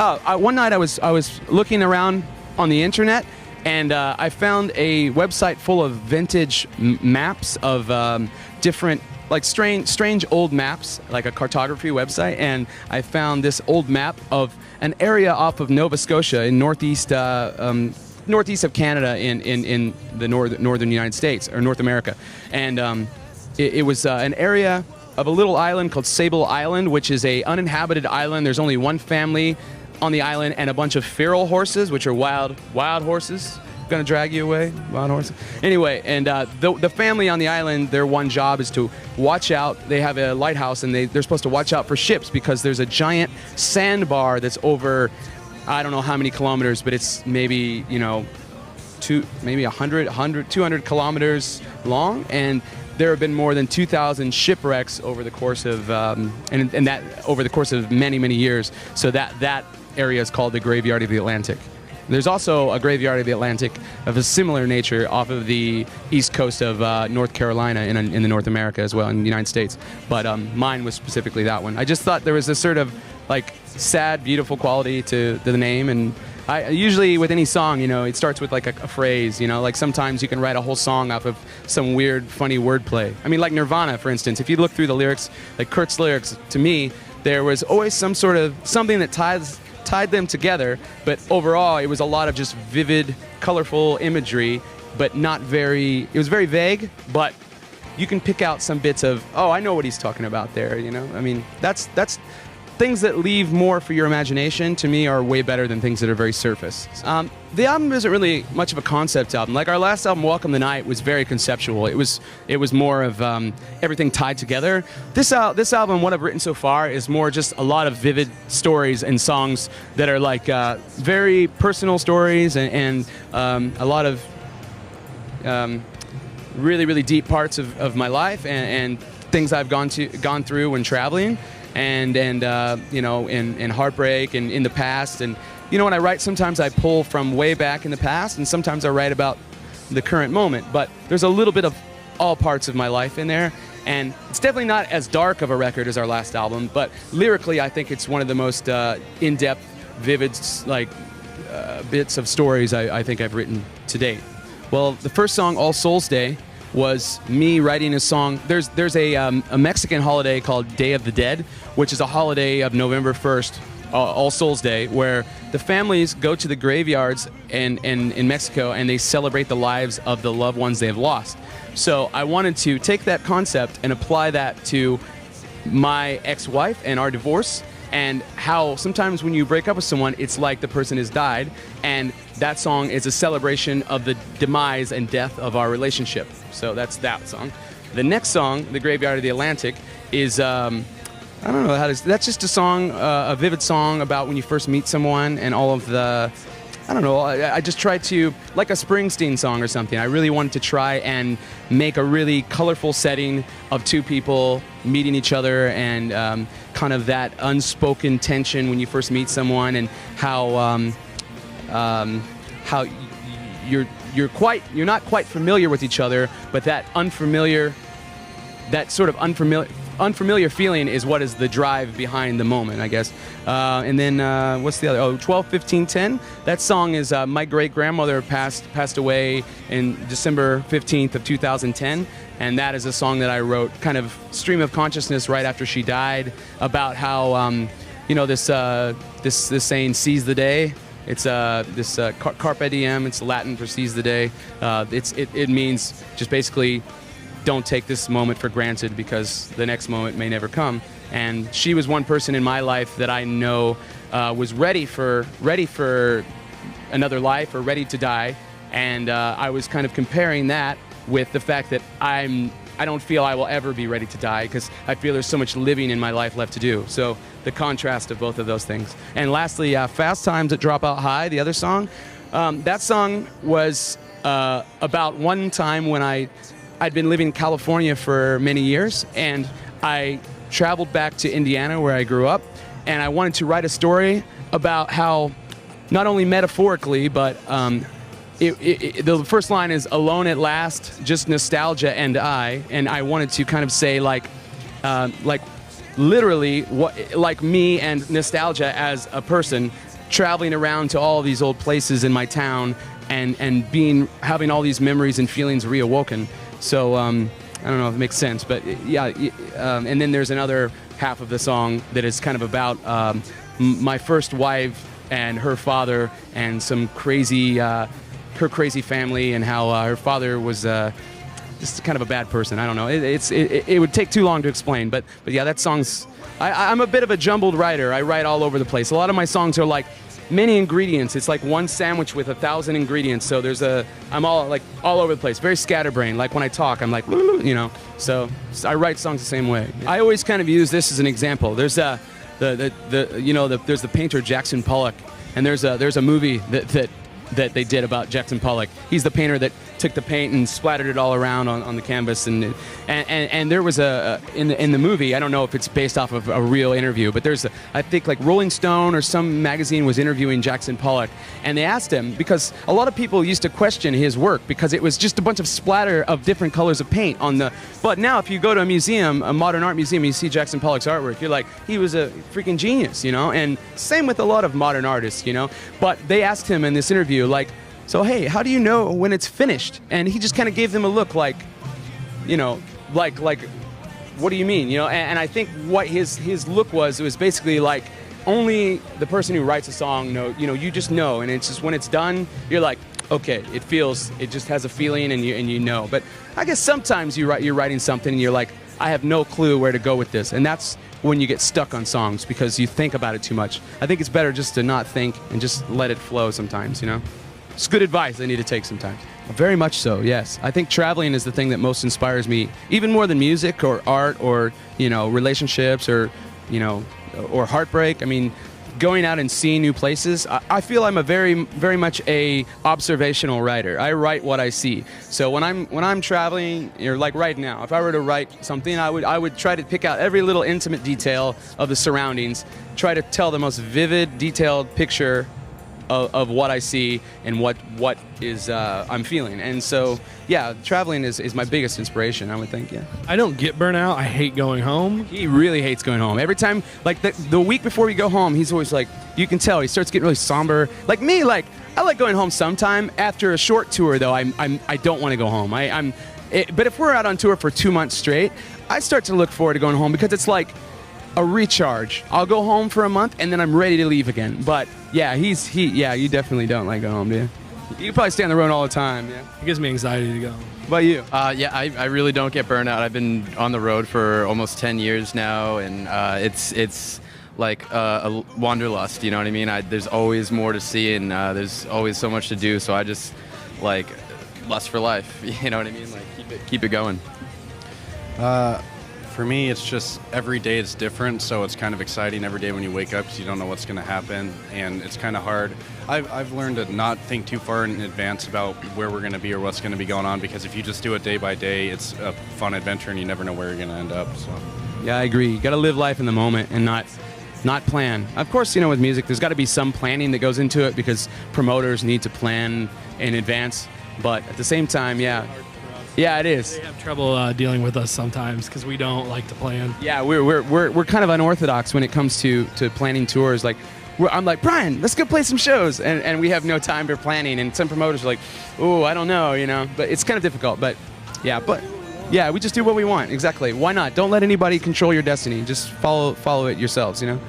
One night I was looking around on the internet, and I found a website full of vintage maps of different, like strange old maps, like a cartography website. And I found this old map of an area off of Nova Scotia in northeast of Canada in the northern United States, or North America. And it was an area of a little island called Sable Island, which is a uninhabited island. There's only one family on the island and a bunch of feral horses, which are wild horses. Gonna drag you away, wild horses. Anyway, and the family on the island, their one job is to watch out. They have a lighthouse, and they're supposed to watch out for ships because there's a giant sandbar that's over, I don't know how many kilometers, but it's maybe, maybe 100, 200 kilometers long, and there have been more than 2,000 shipwrecks over the course of and that over the course of many years. So that area is called the Graveyard of the Atlantic. There's also a Graveyard of the Atlantic of a similar nature off of the east coast of North Carolina in the North America as well, in the United States. But mine was specifically that one. I just thought there was this sort of like sad, beautiful quality to the name, and I usually with any song, it starts with like a phrase, like sometimes you can write a whole song off of some weird, funny wordplay. I mean, like Nirvana, for instance. If you look through the lyrics, like Kurt's lyrics, to me, there was always some sort of something that tied them together, but overall it was a lot of just vivid, colorful imagery, but it was very vague, but you can pick out some bits of, oh, I know what he's talking about there, I mean, that's things that leave more for your imagination, to me, are way better than things that are very surface. The album isn't really much of a concept album. Like our last album, Welcome the Night, was very conceptual. It was more of everything tied together. This album, what I've written so far, is more just a lot of vivid stories and songs that are like very personal stories and a lot of really deep parts of my life and things I've gone through when traveling. And in heartbreak and in the past. And when I write, sometimes I pull from way back in the past, and sometimes I write about the current moment. But there's a little bit of all parts of my life in there, and it's definitely not as dark of a record as our last album. But lyrically, I think it's one of the most in-depth, vivid, bits of stories I think I've written to date. Well, the first song, All Souls Day, was me writing a song. There's a Mexican holiday called Day of the Dead, which is a holiday of November 1st, All Souls Day, where the families go to the graveyards in Mexico and they celebrate the lives of the loved ones they have lost. So I wanted to take that concept and apply that to my ex-wife and our divorce, and how sometimes when you break up with someone, it's like the person has died, and that song is a celebration of the demise and death of our relationship. So that's that song. The next song, The Graveyard of the Atlantic, is, I don't know how to, that's just a song, a vivid song about when you first meet someone and all of the, I don't know, I just tried to, like a Springsteen song or something, I really wanted to try and make a really colorful setting of two people meeting each other, and kind of that unspoken tension when you first meet someone, and how you're not quite familiar with each other, but that sort of unfamiliar feeling is what is the drive behind the moment, I guess. And then what's the other? Oh, 12-15-10. That song is my great-grandmother passed away in December 15th of 2010, and that is a song that I wrote, kind of stream of consciousness right after she died, about how this saying, seize the day. It's carpe diem. It's Latin for seize the day. It means just basically don't take this moment for granted, because the next moment may never come. And she was one person in my life that I know was ready for another life, or ready to die. And I was kind of comparing that with the fact that I don't feel I will ever be ready to die, because I feel there's so much living in my life left to do. So the contrast of both of those things. And lastly, Fast Times at Dropout High, the other song. That song was about one time when I'd been living in California for many years, and I traveled back to Indiana where I grew up, and I wanted to write a story about how, not only metaphorically, but the first line is alone at last, just nostalgia and I wanted to kind of say like literally like me and nostalgia as a person traveling around to all these old places in my town and having all these memories and feelings reawoken. So I don't know if it makes sense, but yeah. And then there's another half of the song that is kind of about my first wife and her father and some crazy, her crazy family, and how her father was just kind of a bad person. I don't know. It would take too long to explain, but yeah, that song's. I'm a bit of a jumbled writer. I write all over the place. A lot of my songs are like many ingredients. It's like one sandwich with 1,000 ingredients. So I'm all over the place. Very scatterbrained. Like when I talk, I'm like, you know. So I write songs the same way. I always kind of use this as an example. There's there's the painter Jackson Pollock, and there's a movie that they did about Jackson Pollock. He's the painter that took the paint and splattered it all around on the canvas, and there was in the movie, I don't know if it's based off of a real interview, but I think like Rolling Stone or some magazine was interviewing Jackson Pollock, and they asked him, because a lot of people used to question his work because it was just a bunch of splatter of different colors of paint but now if you go to a museum, a modern art museum, you see Jackson Pollock's artwork, you're like, he was a freaking genius, you know. And same with a lot of modern artists, you know. But they asked him in this interview, like, so hey, how do you know when it's finished? And he just kind of gave them a look like, you know, like what do you mean, you know? And I think what his look was, it was basically like, only the person who writes a song know, you know, you just know, and it's just when it's done, you're like, okay, it just has a feeling, and you know. But I guess sometimes you're writing something and you're like, I have no clue where to go with this, and that's when you get stuck on songs because you think about it too much. I think it's better just to not think and just let it flow sometimes, you know. It's good advice I need to take sometimes. Very much so, yes. I think traveling is the thing that most inspires me, even more than music or art or, you know, relationships or, you know, or heartbreak. I mean, going out and seeing new places. I feel I'm a very much a observational writer. I write what I see. So when I'm traveling, or like right now, if I were to write something, I would try to pick out every little intimate detail of the surroundings, try to tell the most vivid, detailed picture of what I see and what is I'm feeling. And so, yeah, traveling is my biggest inspiration, I would think, yeah. I don't get burnout. I hate going home. He really hates going home. Every time, like the week before we go home, he's always like, you can tell, he starts getting really somber. Like me, like, I like going home sometime. After a short tour, though, I don't want to go home. But if we're out on tour for 2 months straight, I start to look forward to going home because it's like a recharge. I'll go home for a month and then I'm ready to leave again. But yeah, you definitely don't like going home, do you? You probably stay on the road all the time, yeah. It gives me anxiety to go. What about you? Yeah, I really don't get burnout. I've been on the road for almost 10 years now, and it's like a wanderlust, you know what I mean? There's always more to see, and there's always so much to do, so I just, like, lust for life, you know what I mean? Like, keep it going. For me, it's just every day is different, so it's kind of exciting every day when you wake up because you don't know what's going to happen, and it's kind of hard. I've learned to not think too far in advance about where we're going to be or what's going to be going on, because if you just do it day by day, it's a fun adventure and you never know where you're going to end up. So. Yeah, I agree. You got to live life in the moment and not plan. Of course, you know, with music, there's got to be some planning that goes into it because promoters need to plan in advance, but at the same time, yeah. Yeah, it is. They have trouble dealing with us sometimes because we don't like to plan. Yeah, we're kind of unorthodox when it comes to planning tours. Like, I'm like, Brian, let's go play some shows, and we have no time for planning. And some promoters are like, oh, I don't know, you know. But it's kind of difficult. But yeah, we just do what we want. Exactly. Why not? Don't let anybody control your destiny. Just follow it yourselves, you know.